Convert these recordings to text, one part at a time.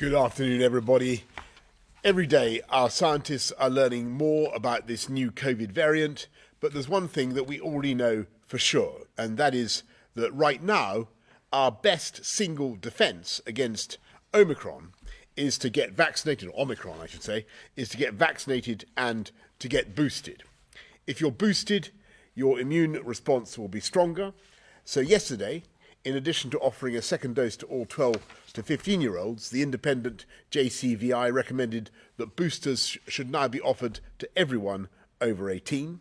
Good afternoon, everybody. Every day, our scientists are learning more about this new COVID variant, but there's one thing that we already know for sure, and that is that right now, our best single defense against Omicron is to get vaccinated, or Omicron, I should say, is to get vaccinated and to get boosted. If you're boosted, your immune response will be stronger. So yesterday, in addition to offering a second dose to all 12 to 15-year-olds, the independent JCVI recommended that boosters should now be offered to everyone over 18,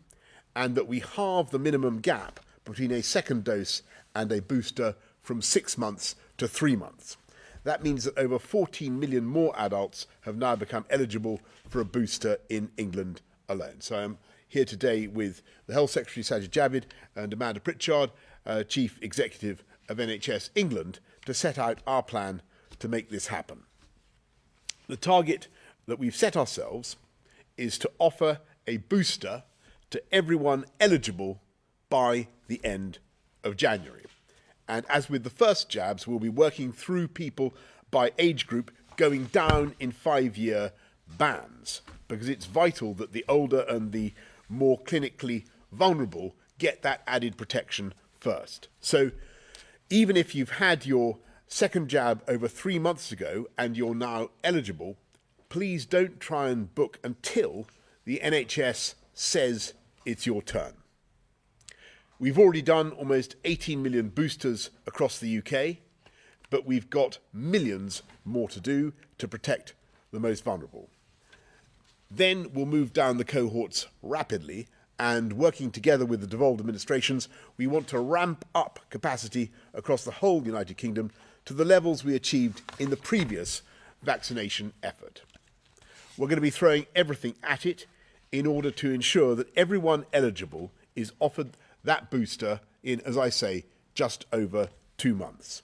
and that we halve the minimum gap between a second dose and a booster from 6 months to 3 months. That means that over 14 million more adults have now become eligible for a booster in England alone. So I'm here today with the Health Secretary, Sajid Javid, and Amanda Pritchard, Chief Executive of NHS England, to set out our plan to make this happen. The target that we've set ourselves is to offer a booster to everyone eligible by the end of January. And as with the first jabs, we'll be working through people by age group, going down in 5-year bands, because it's vital that the older and the more clinically vulnerable get that added protection first. So even if you've had your second jab over 3 months ago and you're now eligible, please don't try and book until the NHS says it's your turn. We've already done almost 18 million boosters across the UK, but we've got millions more to do to protect the most vulnerable. Then we'll move down the cohorts rapidly, and working together with the devolved administrations, we want to ramp up capacity across the whole United Kingdom to the levels we achieved in the previous vaccination effort. We're going to be throwing everything at it in order to ensure that everyone eligible is offered that booster in, as I say, just over 2 months.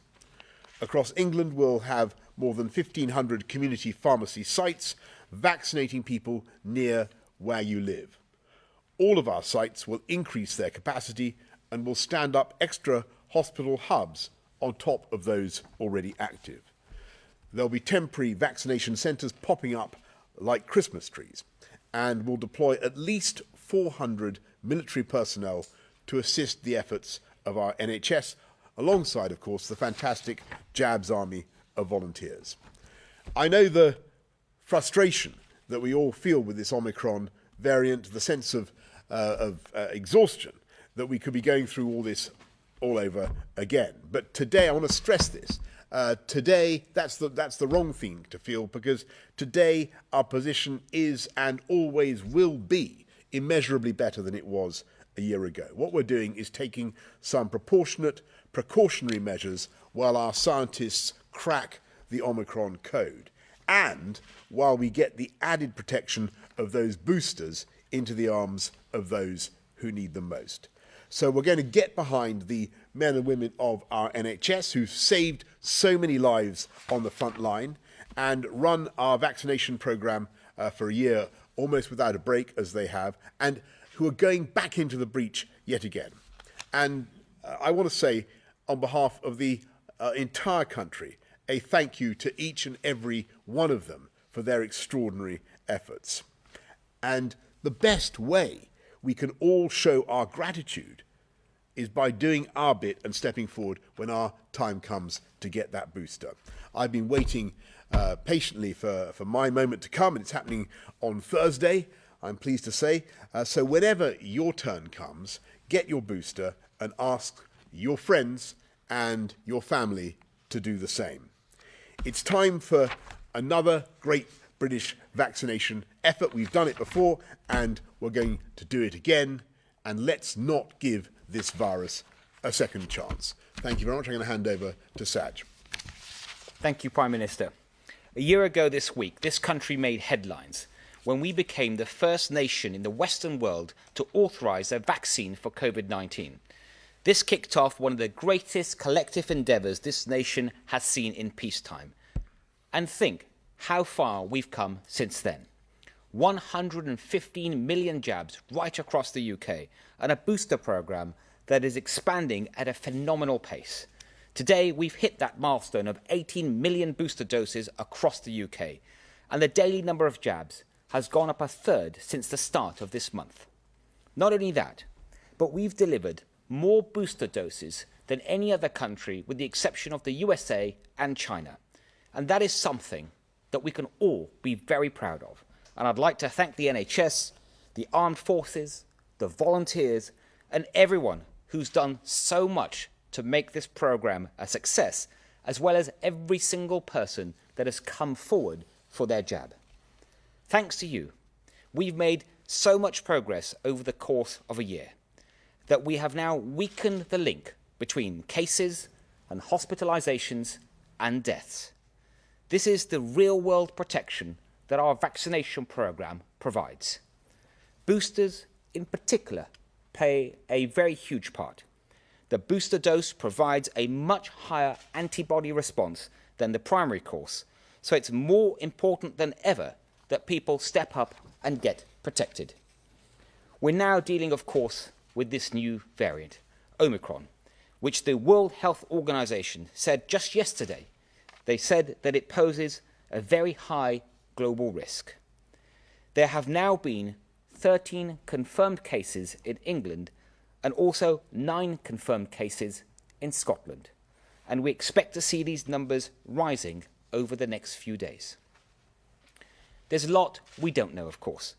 Across England, we'll have more than 1,500 community pharmacy sites vaccinating people near where you live. All of our sites will increase their capacity and will stand up extra hospital hubs on top of those already active. There'll be temporary vaccination centres popping up like Christmas trees, and we'll deploy at least 400 military personnel to assist the efforts of our NHS, alongside, of course, the fantastic Jabs army of volunteers. I know the frustration that we all feel with this Omicron variant, the sense of exhaustion that we could be going through all this all over again. But today, I want to stress this. Today, that's the wrong thing to feel, because today our position is and always will be immeasurably better than it was a year ago. What we're doing is taking some proportionate precautionary measures while our scientists crack the Omicron code, and while we get the added protection of those boosters into the arms of those who need them most. So we're going to get behind the men and women of our NHS who've saved so many lives on the front line, and run our vaccination programme for a year almost without a break, as they have, and who are going back into the breach yet again. And I want to say, on behalf of the entire country, a thank you to each and every one of them for their extraordinary efforts. And the best way we can all show our gratitude is by doing our bit and stepping forward when our time comes to get that booster. I've been waiting patiently for my moment to come, and it's happening on Thursday, I'm pleased to say. So whenever your turn comes, get your booster and ask your friends and your family to do the same. It's time for another great British vaccination effort. We've done it before, and we're going to do it again. And let's not give this virus a second chance. Thank you very much. I'm going to hand over to Saj. Thank you, Prime Minister. A year ago this week, this country made headlines when we became the first nation in the Western world to authorise a vaccine for COVID-19. This kicked off one of the greatest collective endeavours this nation has seen in peacetime. And think how far we've come since then. 115 million jabs right across the UK, and a booster programme that is expanding at a phenomenal pace. Today, we've hit that milestone of 18 million booster doses across the UK, and the daily number of jabs has gone up a third since the start of this month. Not only that, but we've delivered more booster doses than any other country with the exception of the USA and China. And that is something that we can all be very proud of. And I'd like to thank the NHS, the armed forces, the volunteers, and everyone who's done so much to make this programme a success, as well as every single person that has come forward for their jab. Thanks to you, we've made so much progress over the course of a year that we have now weakened the link between cases and hospitalisations and deaths. This is the real-world protection that our vaccination programme provides. Boosters, in particular, play a very huge part. The booster dose provides a much higher antibody response than the primary course, so it's more important than ever that people step up and get protected. We're now dealing, of course, with this new variant, Omicron, which the World Health Organization said just yesterday. They said that it poses a very high global risk. There have now been 13 confirmed cases in England and also 9 confirmed cases in Scotland. And we expect to see these numbers rising over the next few days. There's a lot we don't know, of course,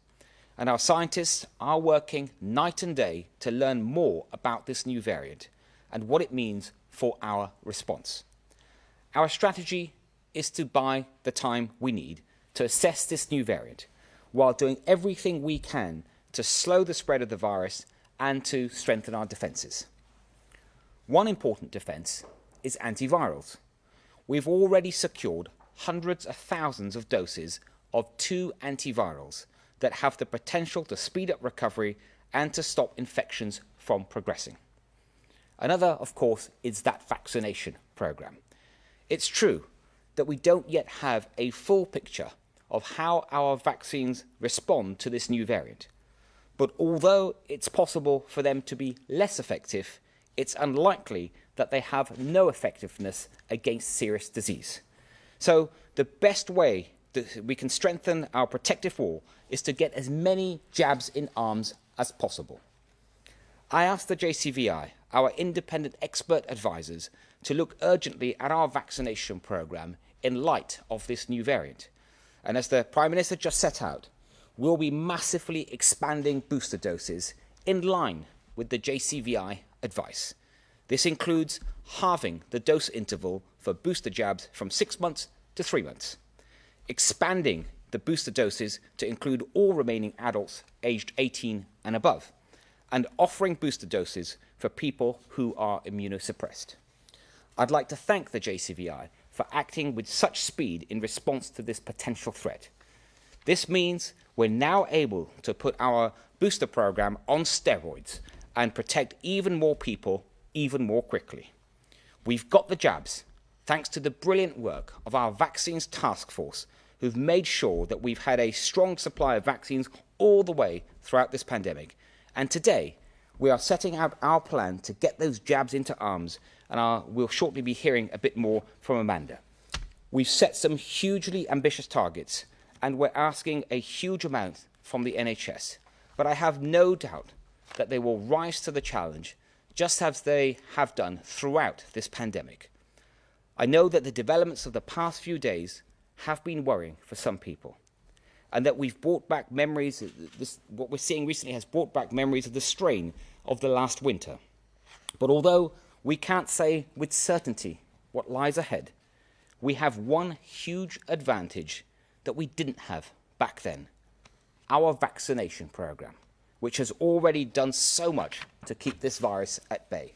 and our scientists are working night and day to learn more about this new variant and what it means for our response. Our strategy is to buy the time we need to assess this new variant, while doing everything we can to slow the spread of the virus and to strengthen our defences. One important defence is antivirals. We've already secured hundreds of thousands of doses of 2 antivirals that have the potential to speed up recovery and to stop infections from progressing. Another, of course, is that vaccination programme. It's true that we don't yet have a full picture of how our vaccines respond to this new variant. But although it's possible for them to be less effective, it's unlikely that they have no effectiveness against serious disease. So the best way that we can strengthen our protective wall is to get as many jabs in arms as possible. I asked the JCVI, our independent expert advisors, to look urgently at our vaccination programme in light of this new variant. And as the Prime Minister just set out, we'll be massively expanding booster doses in line with the JCVI advice. This includes halving the dose interval for booster jabs from 6 months to 3 months, expanding the booster doses to include all remaining adults aged 18 and above, and offering booster doses for people who are immunosuppressed. I'd like to thank the JCVI for acting with such speed in response to this potential threat. This means we're now able to put our booster programme on steroids and protect even more people even more quickly. We've got the jabs, thanks to the brilliant work of our vaccines task force, who've made sure that we've had a strong supply of vaccines all the way throughout this pandemic. And today, we are setting out our plan to get those jabs into arms, and we'll shortly be hearing a bit more from Amanda. We've set some hugely ambitious targets, and we're asking a huge amount from the NHS. But I have no doubt that they will rise to the challenge, just as they have done throughout this pandemic. I know that the developments of the past few days have been worrying for some people, and that we've brought back memories. What we're seeing recently has brought back memories of the strain of the last winter. But although we can't say with certainty what lies ahead, we have one huge advantage that we didn't have back then: our vaccination programme, which has already done so much to keep this virus at bay.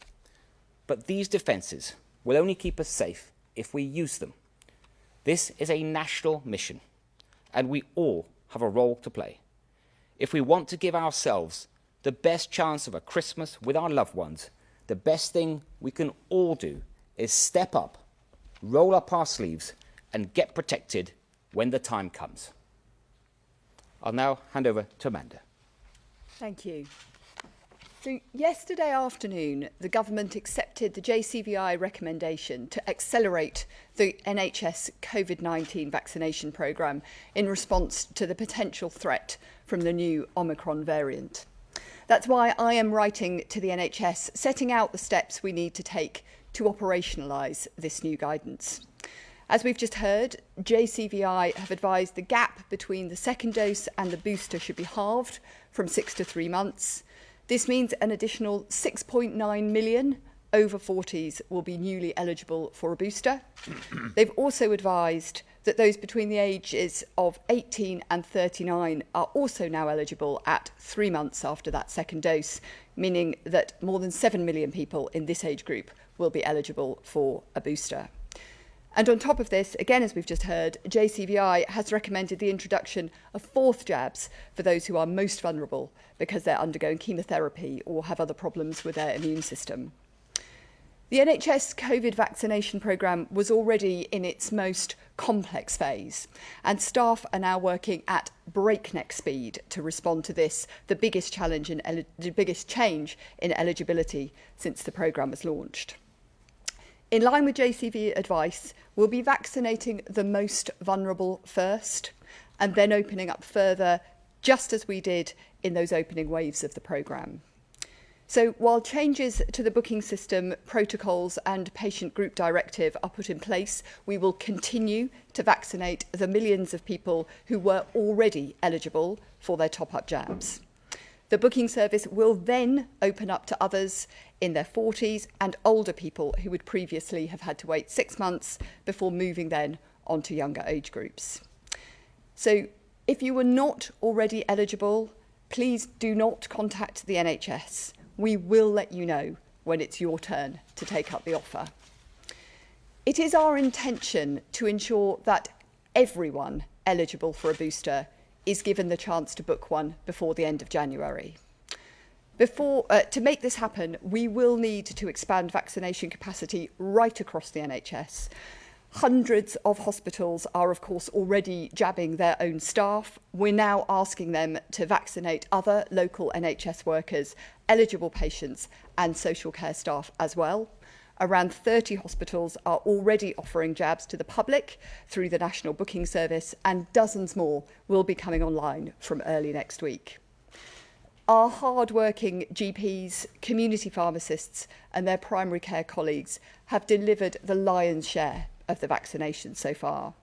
But these defences will only keep us safe if we use them. This is a national mission, and we all have a role to play. If we want to give ourselves the best chance of a Christmas with our loved ones, the best thing we can all do is step up, roll up our sleeves, and get protected when the time comes. I'll now hand over to Amanda. Thank you. So yesterday afternoon, the government accepted the JCVI recommendation to accelerate the NHS COVID-19 vaccination programme in response to the potential threat from the new Omicron variant. That's why I am writing to the NHS, setting out the steps we need to take to operationalise this new guidance. As we've just heard, JCVI have advised the gap between the second dose and the booster should be halved from 6 to 3 months. This means an additional 6.9 million over 40s will be newly eligible for a booster. They've also advised that those between the ages of 18 and 39 are also now eligible at 3 months after that second dose, meaning that more than 7 million people in this age group will be eligible for a booster. And on top of this, again, as we've just heard, JCVI has recommended the introduction of fourth jabs for those who are most vulnerable because they're undergoing chemotherapy or have other problems with their immune system. The NHS COVID vaccination programme was already in its most complex phase, and staff are now working at breakneck speed to respond to this, the biggest change in eligibility since the programme was launched. In line with JCV advice, we'll be vaccinating the most vulnerable first and then opening up further, just as we did in those opening waves of the programme. So while changes to the booking system, protocols and patient group directive are put in place, we will continue to vaccinate the millions of people who were already eligible for their top-up jabs. The booking service will then open up to others in their 40s and older people who would previously have had to wait 6 months before moving then on to younger age groups. So if you were not already eligible, please do not contact the NHS. We will let you know when it's your turn to take up the offer. It is our intention to ensure that everyone eligible for a booster is given the chance to book one before the end of January. To make this happen, we will need to expand vaccination capacity right across the NHS. Hundreds of hospitals are, of course, already jabbing their own staff. We're now asking them to vaccinate other local NHS workers, eligible patients and social care staff as well. Around 30 hospitals are already offering jabs to the public through the National Booking Service, and dozens more will be coming online from early next week. Our hard-working GPs, community pharmacists and their primary care colleagues have delivered the lion's share of the vaccination so far.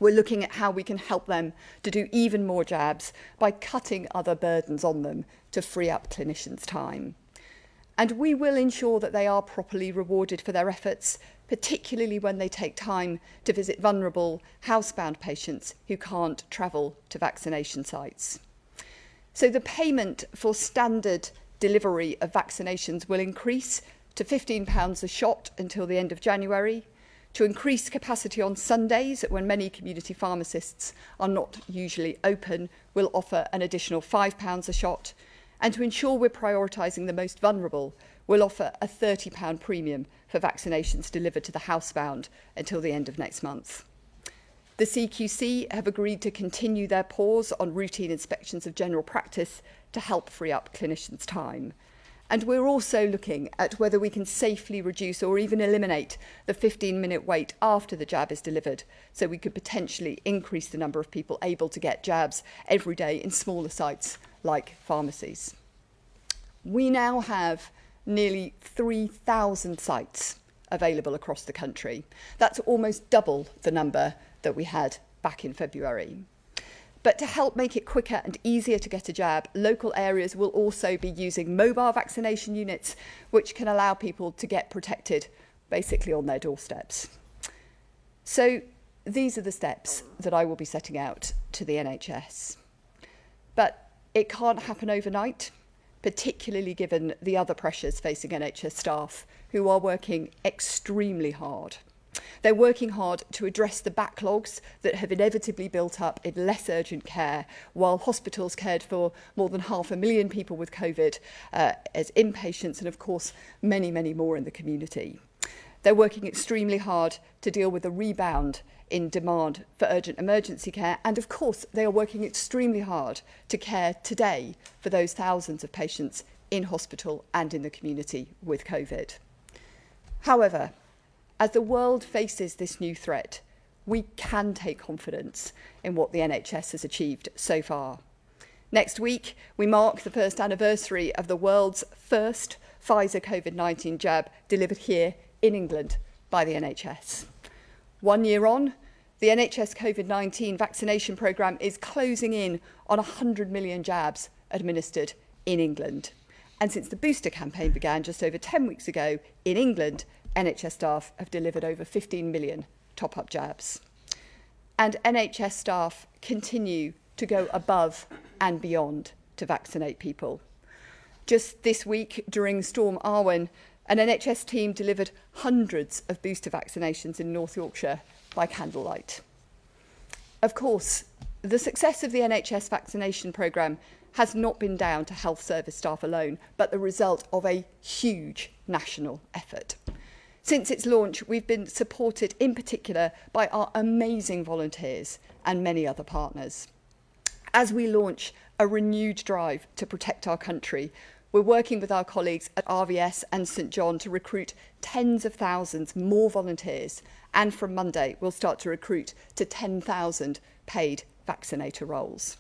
We're looking at how we can help them to do even more jabs by cutting other burdens on them to free up clinicians' time. And we will ensure that they are properly rewarded for their efforts, particularly when they take time to visit vulnerable, housebound patients who can't travel to vaccination sites. So the payment for standard delivery of vaccinations will increase to £15 a shot until the end of January. To increase capacity on Sundays, when many community pharmacists are not usually open, we'll offer an additional £5 a shot. And to ensure we're prioritising the most vulnerable, we'll offer a £30 premium for vaccinations delivered to the housebound until the end of next month. The CQC have agreed to continue their pause on routine inspections of general practice to help free up clinicians' time. And we're also looking at whether we can safely reduce or even eliminate the 15-minute wait after the jab is delivered, so we could potentially increase the number of people able to get jabs every day in smaller sites like pharmacies. We now have nearly 3,000 sites available across the country. That's almost double the number that we had back in February. But to help make it quicker and easier to get a jab, local areas will also be using mobile vaccination units, which can allow people to get protected basically on their doorsteps. So these are the steps that I will be setting out to the NHS. But it can't happen overnight, particularly given the other pressures facing NHS staff who are working extremely hard. They're working hard to address the backlogs that have inevitably built up in less urgent care, while hospitals cared for more than 500,000 people with COVID as inpatients, and of course many, many more in the community. They're working extremely hard to deal with the rebound in demand for urgent emergency care, and of course they are working extremely hard to care today for those thousands of patients in hospital and in the community with COVID. However, as the world faces this new threat, we can take confidence in what the NHS has achieved so far. Next week, we mark the first anniversary of the world's first Pfizer COVID-19 jab delivered here in England by the NHS. 1 year on, the NHS COVID-19 vaccination programme is closing in on 100 million jabs administered in England. And since the booster campaign began just over 10 weeks ago in England, NHS staff have delivered over 15 million top-up jabs. And NHS staff continue to go above and beyond to vaccinate people. Just this week, during Storm Arwen, an NHS team delivered hundreds of booster vaccinations in North Yorkshire by candlelight. Of course, the success of the NHS vaccination programme has not been down to health service staff alone, but the result of a huge national effort. Since its launch, we've been supported in particular by our amazing volunteers and many other partners. As we launch a renewed drive to protect our country, we're working with our colleagues at RVS and St John to recruit tens of thousands more volunteers, and from Monday we'll start to recruit to 10,000 paid vaccinator roles.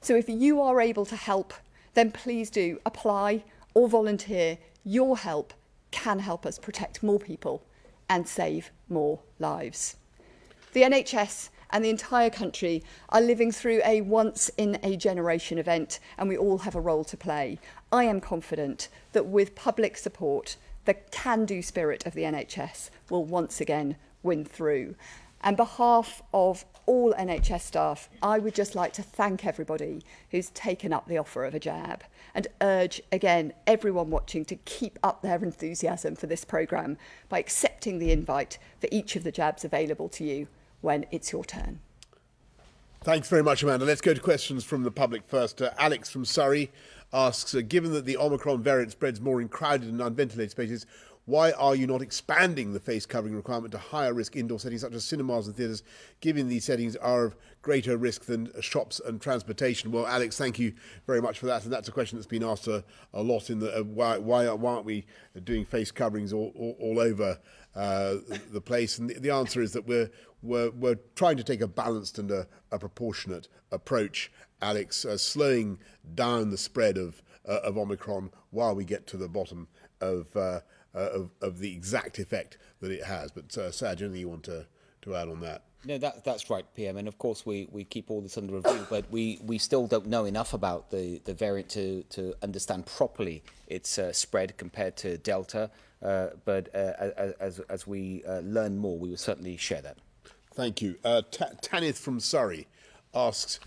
So if you are able to help, then please do apply or volunteer. Your help can help us protect more people and save more lives. The NHS and the entire country are living through a once-in-a-generation event, and we all have a role to play. I am confident that with public support, the can-do spirit of the NHS will once again win through. On behalf of all NHS staff, I would just like to thank everybody who's taken up the offer of a jab and urge again everyone watching to keep up their enthusiasm for this programme by accepting the invite for each of the jabs available to you when it's your turn. Thanks very much, Amanda. Let's go to questions from the public first. Alex from Surrey asks, given that the Omicron variant spreads more in crowded and unventilated spaces, why are you not expanding the face covering requirement to higher risk indoor settings such as cinemas and theatres, given these settings are of greater risk than shops and transportation? Well, Alex, thank you very much for that. And that's a question that's been asked a lot in the why aren't we doing face coverings all over the place? And the answer is that we're trying to take a balanced and a proportionate approach, Alex, slowing down the spread of Omicron while we get to the bottom of the exact effect that it has. But Sajid, anything you want to add on that? No, that's right, PM. And of course, we keep all this under review, but we still don't know enough about the variant to understand properly its spread compared to Delta. But as we learn more, we will certainly share that. Thank you. Tanith from Surrey asks,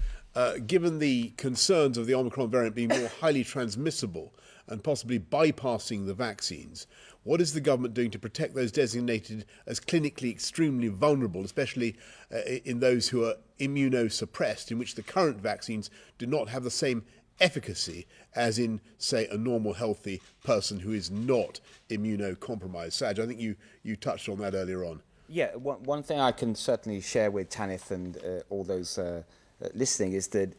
given the concerns of the Omicron variant being more highly transmissible and possibly bypassing the vaccines, what is the government doing to protect those designated as clinically extremely vulnerable, especially in those who are immunosuppressed, in which the current vaccines do not have the same efficacy as in, say, a normal, healthy person who is not immunocompromised? Sajid, I think you touched on that earlier on. Yeah, one thing I can certainly share with Tanith and all those listening is that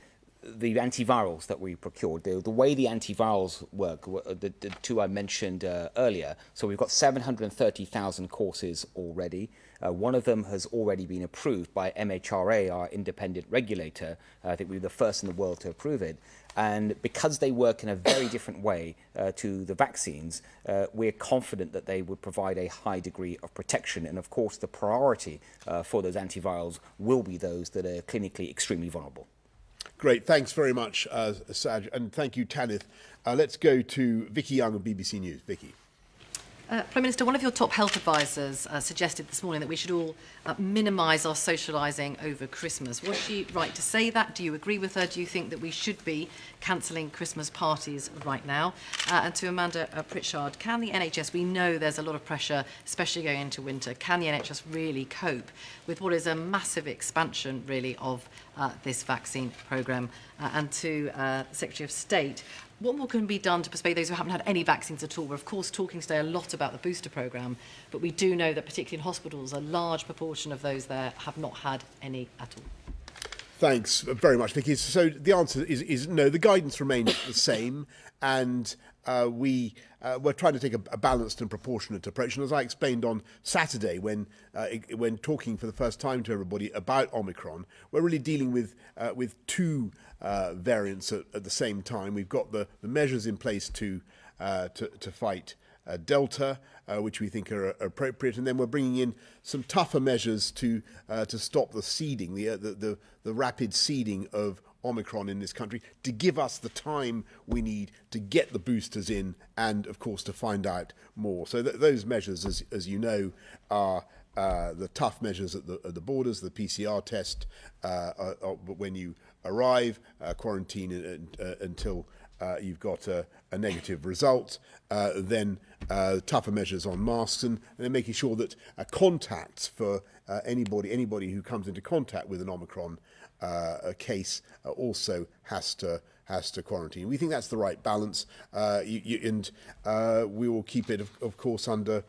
the antivirals that we procured, the way the antivirals work, the two I mentioned earlier, so we've got 730,000 courses already. One of them has already been approved by MHRA, our independent regulator. I think we were the first in the world to approve it. And because they work in a very different way to the vaccines, we're confident that they would provide a high degree of protection. And of course, the priority for those antivirals will be those that are clinically extremely vulnerable. Great, thanks very much, Sajid, and thank you, Tanith. Let's go to Vicky Young of BBC News. Vicky. Prime Minister, one of your top health advisors suggested this morning that we should all minimise our socialising over Christmas. Was she right to say that? Do you agree with her? Do you think that we should be cancelling Christmas parties right now? And to Amanda Pritchard, can the NHS, we know there's a lot of pressure, especially going into winter, can the NHS really cope with what is a massive expansion, really, of this vaccine programme? And to the Secretary of State, what more can be done to persuade those who haven't had any vaccines at all? We're, of course, talking today a lot about the booster programme, but we do know that, particularly in hospitals, a large proportion of those there have not had any at all. Thanks very much, Vicky. So the answer is no. The guidance remains the same, and we're trying to take a balanced and proportionate approach. And as I explained on Saturday, when talking for the first time to everybody about Omicron, we're really dealing with two variants at the same time. We've got the measures in place to fight Delta, which we think are appropriate, and then we're bringing in some tougher measures to stop the seeding, the rapid seeding of Omicron in this country, to give us the time we need to get the boosters in, and of course to find out more. So those measures, as you know, are the tough measures at the borders, the PCR test when you arrive, quarantine until you've got a negative result, then tougher measures on masks, and then making sure that contacts for anybody who comes into contact with an Omicron case also has to quarantine. We think that's the right balance, and we will keep it, of course, under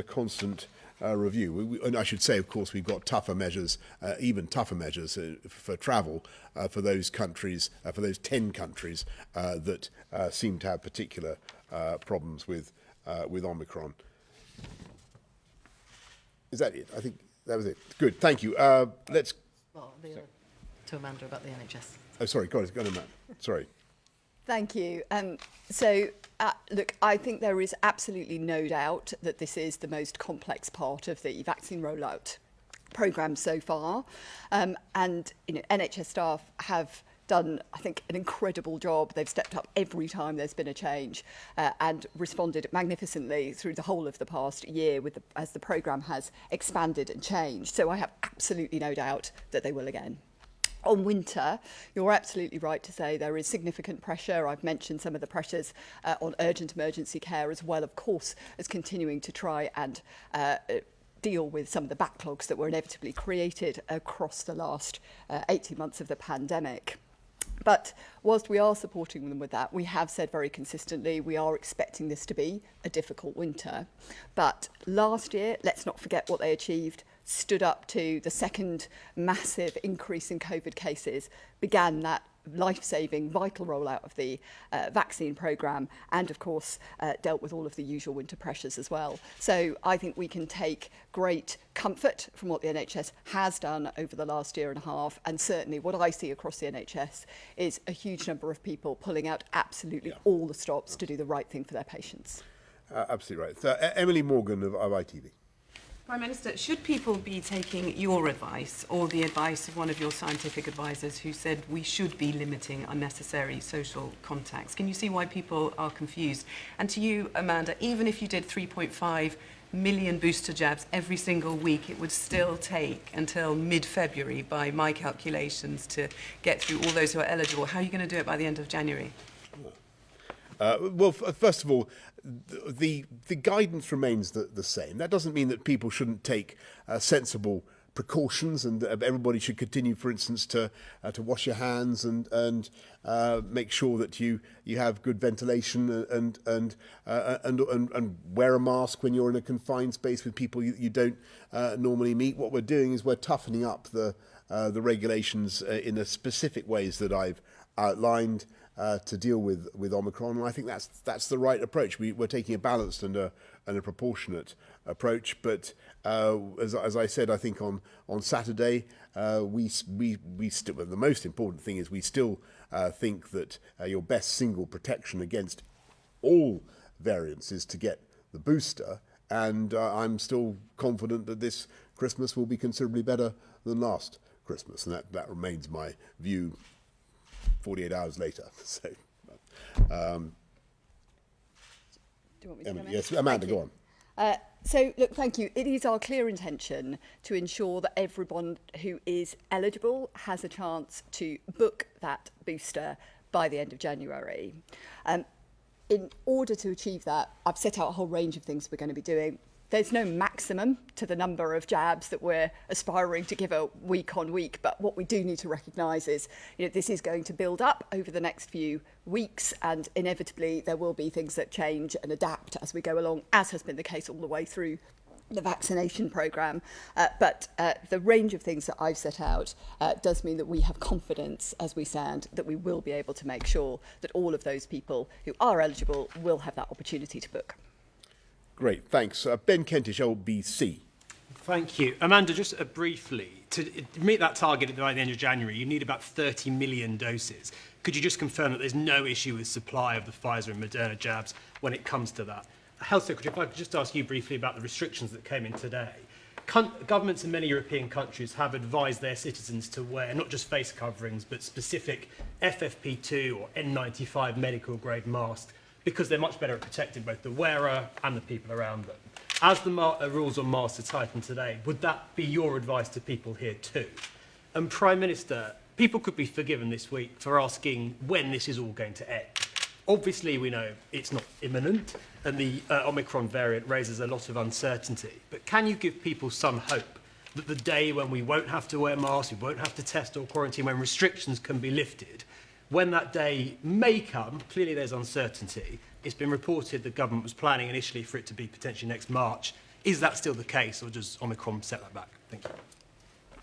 constant review. And I should say, of course, we've got tougher measures, even tougher measures for travel for those countries, for those 10 countries that seem to have particular problems with Omicron. Is that it? I think that was it. Good, thank you. Let's. Well, to Amanda about the NHS. Oh, sorry, go on, Matt. Sorry. Thank you. Look, I think there is absolutely no doubt that this is the most complex part of the vaccine rollout programme so far. And NHS staff have done, I think, an incredible job. They've stepped up every time there's been a change and responded magnificently through the whole of the past year as the programme has expanded and changed. So I have absolutely no doubt that they will again. On winter, you're absolutely right to say there is significant pressure. I've mentioned some of the pressures on urgent emergency care, as well, of course, as continuing to try and deal with some of the backlogs that were inevitably created across the last 18 months of the pandemic. But whilst we are supporting them with that, we have said very consistently we are expecting this to be a difficult winter. But last year, let's not forget what they achieved, stood up to the second massive increase in COVID cases, began that life-saving, vital rollout of the vaccine programme, and of course dealt with all of the usual winter pressures as well. So I think we can take great comfort from what the NHS has done over the last year and a half, and certainly what I see across the NHS is a huge number of people pulling out absolutely all the stops to do the right thing for their patients. Absolutely right. So, Emily Morgan of ITV. Prime Minister, should people be taking your advice or the advice of one of your scientific advisors who said we should be limiting unnecessary social contacts? Can you see why people are confused? And to you, Amanda, even if you did 3.5 million booster jabs every single week, it would still take until mid-February, by my calculations, to get through all those who are eligible. How are you going to do it by the end of January? Well, first of all, the guidance remains the same. That doesn't mean that people shouldn't take sensible precautions, and everybody should continue, for instance, to wash your hands and make sure that you have good ventilation and wear a mask when you're in a confined space with people you don't normally meet. What we're doing is we're toughening up the regulations in the specific ways that I've outlined to deal with Omicron, and I think that's the right approach. We're taking a balanced and a proportionate approach. But as I said, I think on Saturday, we still, the most important thing is we still think that your best single protection against all variants is to get the booster, and I'm still confident that this Christmas will be considerably better than last Christmas, and that remains my view 48 hours later. So, do you want me to come in? Yes, Amanda, go on. So, look, thank you. It is our clear intention to ensure that everyone who is eligible has a chance to book that booster by the end of January. In order to achieve that, I've set out a whole range of things we're going to be doing. There's no maximum to the number of jabs that we're aspiring to give a week on week, but what we do need to recognise is, this is going to build up over the next few weeks, and inevitably there will be things that change and adapt as we go along, as has been the case all the way through the vaccination programme, but the range of things that I've set out does mean that we have confidence as we stand that we will be able to make sure that all of those people who are eligible will have that opportunity to book. Great, thanks. Ben Kentish, LBC. Thank you. Amanda, just briefly, to meet that target by the end of January, you need about 30 million doses. Could you just confirm that there's no issue with supply of the Pfizer and Moderna jabs when it comes to that? Health Secretary, if I could just ask you briefly about the restrictions that came in today. Governments in many European countries have advised their citizens to wear not just face coverings, but specific FFP2 or N95 medical grade masks because they're much better at protecting both the wearer and the people around them. As the rules on masks are tightened today, would that be your advice to people here too? And Prime Minister, people could be forgiven this week for asking when this is all going to end. Obviously, we know it's not imminent, and the Omicron variant raises a lot of uncertainty. But can you give people some hope that the day when we won't have to wear masks, we won't have to test or quarantine, when restrictions can be lifted, when that day may come, clearly there's uncertainty. It's been reported the government was planning initially for it to be potentially next March. Is that still the case, or does Omicron set that back? Thank you.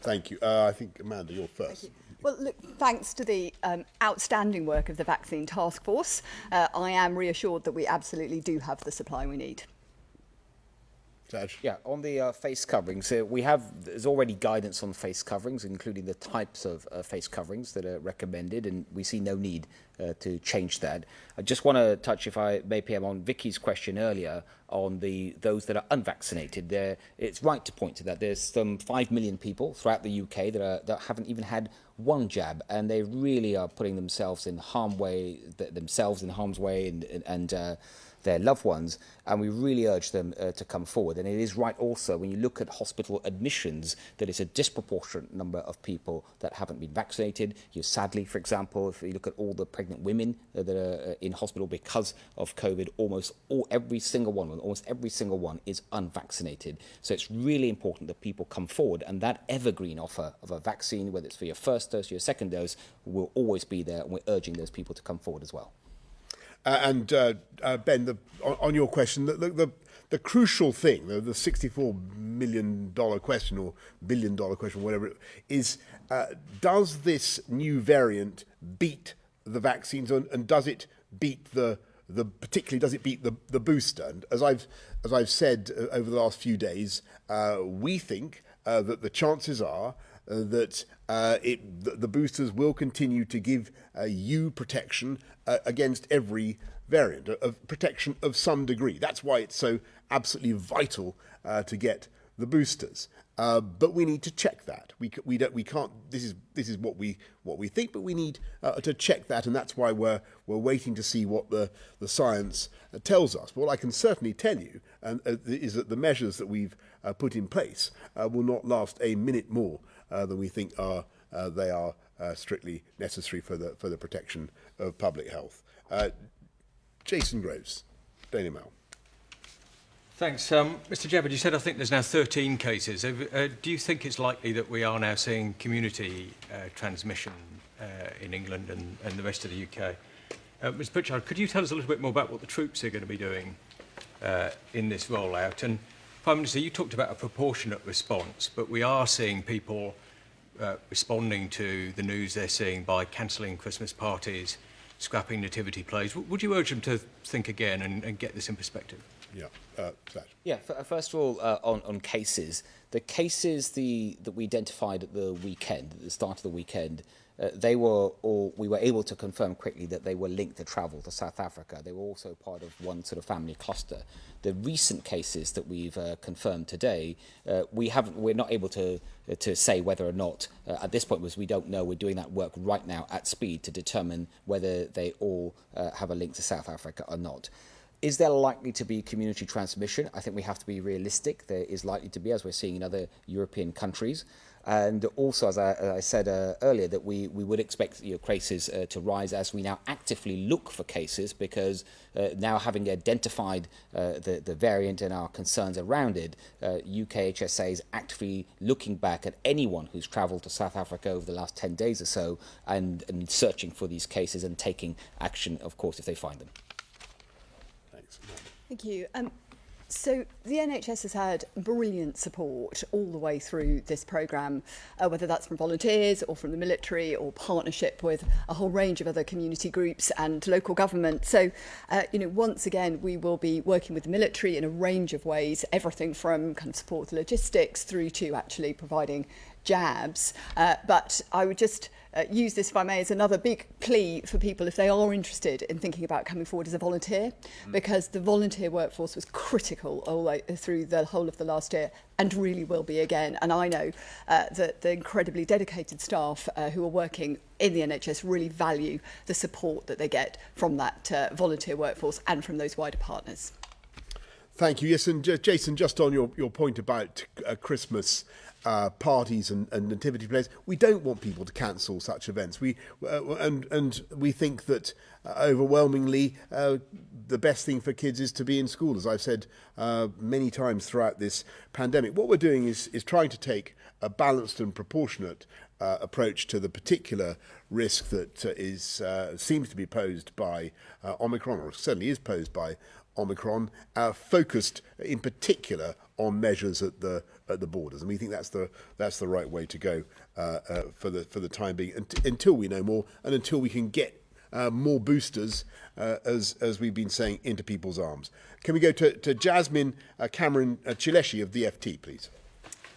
Thank you. I think, Amanda, you're first. Well, look, thanks to the outstanding work of the vaccine task force, I am reassured that we absolutely do have the supply we need. Saj? Yeah, on the face coverings, there's already guidance on face coverings, including the types of face coverings that are recommended, and we see no need to change that. I just want to touch, if I may, PM, on Vicky's question earlier on those that are unvaccinated. It's right to point to that. There's some 5 million people throughout the UK that haven't even had one jab, and they really are putting themselves in harm's way, and their loved ones, and we really urge them to come forward. And it is right also, when you look at hospital admissions, that it's a disproportionate number of people that haven't been vaccinated. Sadly, for example, if you look at all the pregnant women that are in hospital because of COVID, almost every single one is unvaccinated. So it's really important that people come forward, and that evergreen offer of a vaccine, whether it's for your first dose or your second dose, will always be there, and we're urging those people to come forward as well. And Ben, on your question, the crucial thing, the $64 million question or billion dollar question, whatever it is, does this new variant beat the vaccines, and does it beat particularly does it beat the booster? And as I've said over the last few days, we think that the chances are that the boosters will continue to give you protection against every variant, of protection of some degree. That's why it's so absolutely vital to get the boosters. But we need to check that. We can't. This is what we think, but we need to check that, and that's why we're waiting to see what the science tells us. But what I can certainly tell you is that the measures that we've put in place will not last a minute more than we think they are strictly necessary for the protection of public health. Jason Groves, Daily Mail. Thanks. Mr Javid, you said I think there's now 13 cases. Do you think it's likely that we are now seeing community transmission in England and the rest of the UK? Ms Pritchard, could you tell us a little bit more about what the troops are going to be doing in this rollout? And Prime Minister, you talked about a proportionate response, but we are seeing people responding to the news they're seeing by cancelling Christmas parties, scrapping nativity plays. Would you urge them to think again and get this in perspective? Yeah, Yeah. First of all, on cases, the cases that we identified at the weekend, at the start of the weekend, we were able to confirm quickly that they were linked to travel to South Africa. They were also part of one sort of family cluster. The recent cases that we've confirmed today, we're not able to say whether or not at this point, because we don't know. We're doing that work right now at speed to determine whether they all have a link to South Africa or not. Is there likely to be community transmission? I think we have to be realistic. There is likely to be, as we're seeing in other European countries. And also, as I said earlier, that we would expect cases to rise as we now actively look for cases, because now having identified the variant and our concerns around it, UKHSA is actively looking back at anyone who's travelled to South Africa over the last 10 days or so and searching for these cases and taking action, of course, if they find them. Thanks. Thank you. So the NHS has had brilliant support all the way through this programme, whether that's from volunteers or from the military or partnership with a whole range of other community groups and local government. So, once again, we will be working with the military in a range of ways, everything from kind of support with logistics through to actually providing jabs. But I would just use this, if I may, as another big plea for people if they are interested in thinking about coming forward as a volunteer, because the volunteer workforce was critical all the way through the whole of the last year and really will be again. And I know that the incredibly dedicated staff who are working in the NHS really value the support that they get from that volunteer workforce and from those wider partners. Thank you. Yes, and Jason, just on your point about Christmas parties and nativity plays, we don't want people to cancel such events. We think that overwhelmingly the best thing for kids is to be in school, as I've said many times throughout this pandemic. What we're doing is trying to take a balanced and proportionate approach to the particular risk that seems to be posed by Omicron, or certainly is posed by Omicron, focused in particular on measures at the borders, and we think that's the right way to go for the time being, until we know more and until we can get more boosters, as we've been saying, into people's arms. Can we go to Jasmine Cameron Chileshi of the FT, please?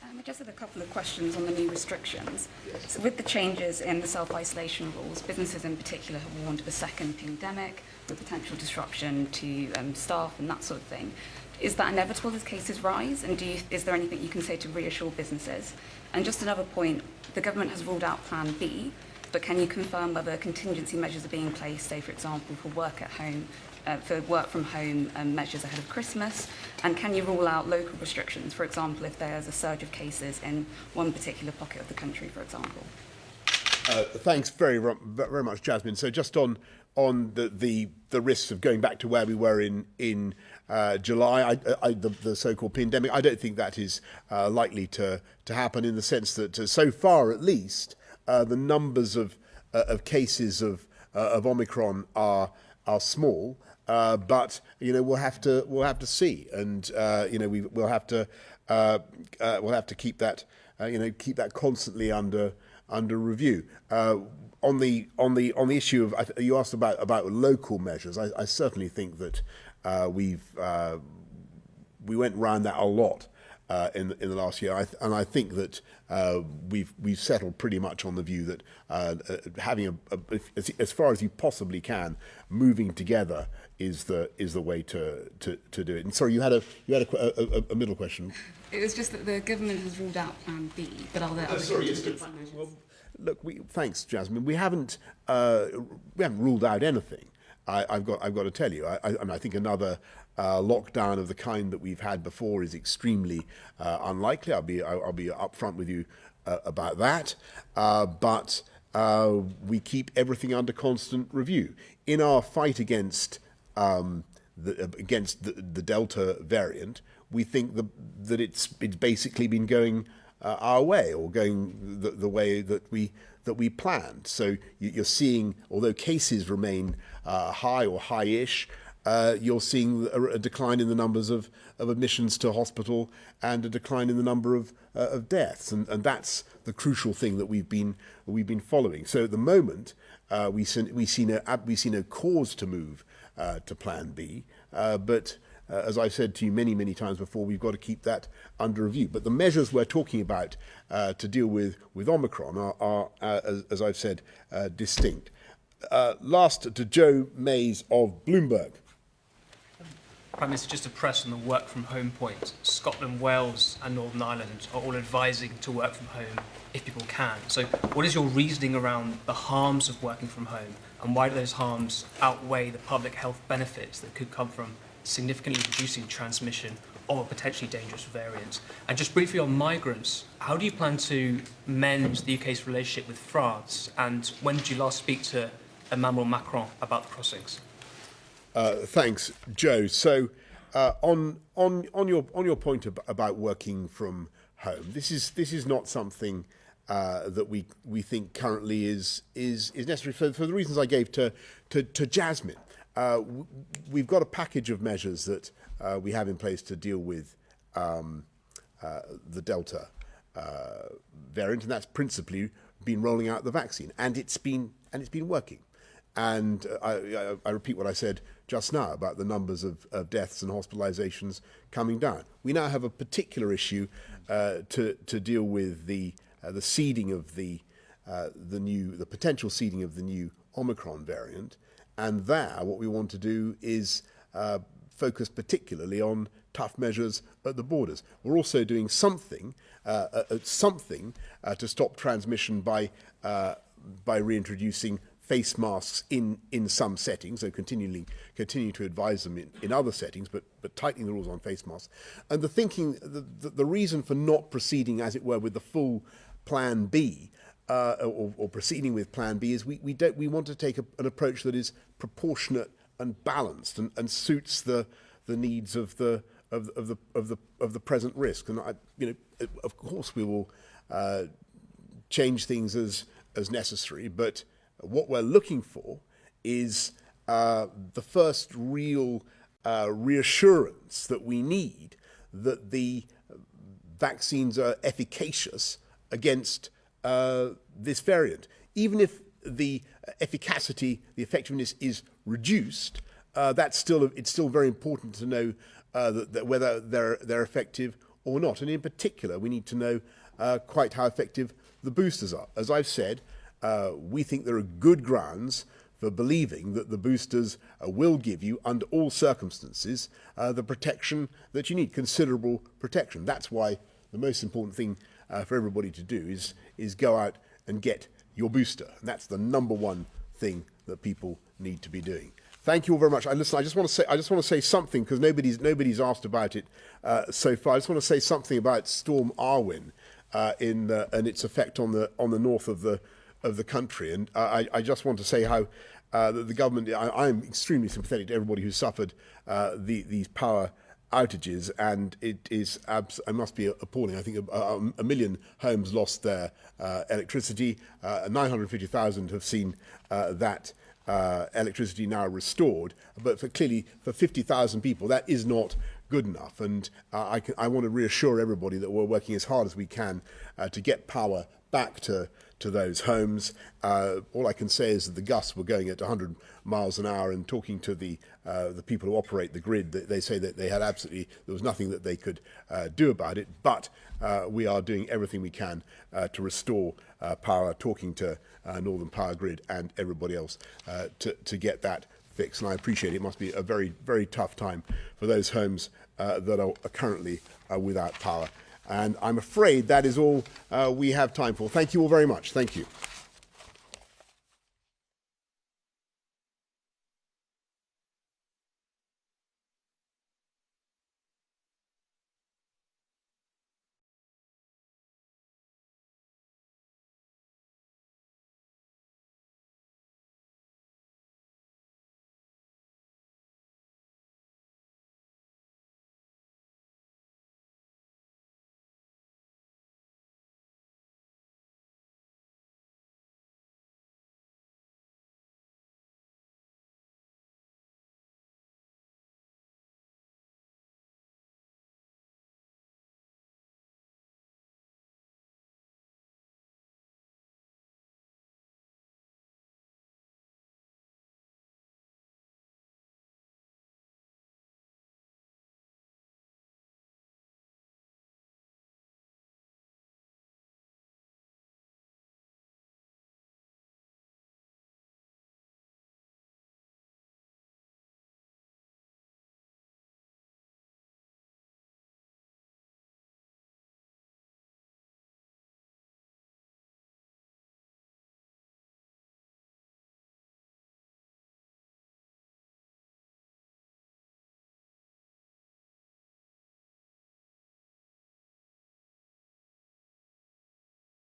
I just had a couple of questions on the new restrictions. So with the changes in the self-isolation rules, businesses in particular have warned of a second pandemic with potential disruption to staff and that sort of thing. Is that inevitable as cases rise? And is there anything you can say to reassure businesses? And just another point, the government has ruled out Plan B, but can you confirm whether contingency measures are being placed, say for example, for work from home measures ahead of Christmas? And can you rule out local restrictions, for example, if there's a surge of cases in one particular pocket of the country, for example? Thanks very much, Jasmine. So just on the risks of going back to where we were in July, the so-called pandemic, I don't think that is likely to happen, in the sense that so far at least the numbers of cases of Omicron are small. But we'll have to see, and we'll have to keep that constantly under review. On the issue of, you asked about local measures, I certainly think that we went round that a lot in the last year, and I think that we've settled pretty much on the view that having as far as you possibly can, moving together is the way to do it. And sorry, you had a middle question. It was just that the government has ruled out Plan B, but are there other contingency measures? Well, look, thanks, Jasmine. We haven't ruled out anything. I've got to tell you. I think another lockdown of the kind that we've had before is extremely unlikely. I'll be upfront with you about that. But we keep everything under constant review in our fight against the Delta variant. We think that it's basically been going our way, or going the way that we planned. So you're seeing, although cases remain high or high-ish, you're seeing a decline in the numbers of admissions to hospital and a decline in the number of deaths, and that's the crucial thing that we've been following. So at the moment, we see no cause to move to Plan B, but as I've said to you many times before, we've got to keep that under review. But the measures we're talking about to deal with Omicron are as I've said, distinct. Last to Joe Mays of Bloomberg. Prime Minister, just to press on the work from home point, Scotland, Wales and Northern Ireland are all advising to work from home if people can. So what is your reasoning around the harms of working from home, and why do those harms outweigh the public health benefits that could come from significantly reducing transmission of a potentially dangerous variant? And just briefly on migrants, how do you plan to mend the UK's relationship with France, and when did you last speak to Emmanuel Macron about the crossings? Thanks, Joe. So on your point about working from home, this is not something that we think currently is necessary for the reasons I gave to Jasmine. We've got a package of measures that we have in place to deal with the Delta variant, and that's principally been rolling out the vaccine, and it's been working. And I repeat what I said just now about the numbers of deaths and hospitalizations coming down. We now have a particular issue to deal with the seeding of the potential seeding of the new Omicron variant, and there what we want to do is focus particularly on tough measures at the borders. We're also doing something to stop transmission by reintroducing face masks in some settings, so continuing to advise them in other settings, but tightening the rules on face masks. And the reason for not proceeding, as it were, with the full Plan B, or proceeding with Plan B, is we want to take an approach that is proportionate and balanced and suits the needs of the present risk. And of course we will change things as necessary, but what we're looking for is the first real reassurance that we need that the vaccines are efficacious against this variant. Even if the efficacy, the effectiveness is reduced, it's still very important to know that whether they're effective or not. And in particular, we need to know quite how effective the boosters are. As I've said, we think there are good grounds for believing that the boosters will give you, under all circumstances, the protection that you need, considerable protection. That's why the most important thing for everybody to do is go out and get your booster. And that's the number one thing that people need to be doing. Thank you all very much. I just want to say something, because nobody's asked about it so far. I just want to say something about Storm Arwen and its effect on the north of the country. And I just want to say how the government. I'm extremely sympathetic to everybody who suffered these power outages, and it must be appalling. I think a million homes lost their electricity. 950,000 have seen that electricity now restored, but clearly for 50,000 people that is not good enough. And I want to reassure everybody that we're working as hard as we can to get power back to those homes. All I can say is that the gusts were going at 100 miles an hour, and talking to the people who operate the grid, they say that there was nothing that they could do about it, but we are doing everything we can to restore power, talking to Northern Power Grid and everybody else to get that fixed. And I appreciate it must be a very, very tough time for those homes that are currently without power. And I'm afraid that is all we have time for. Thank you all very much. Thank you.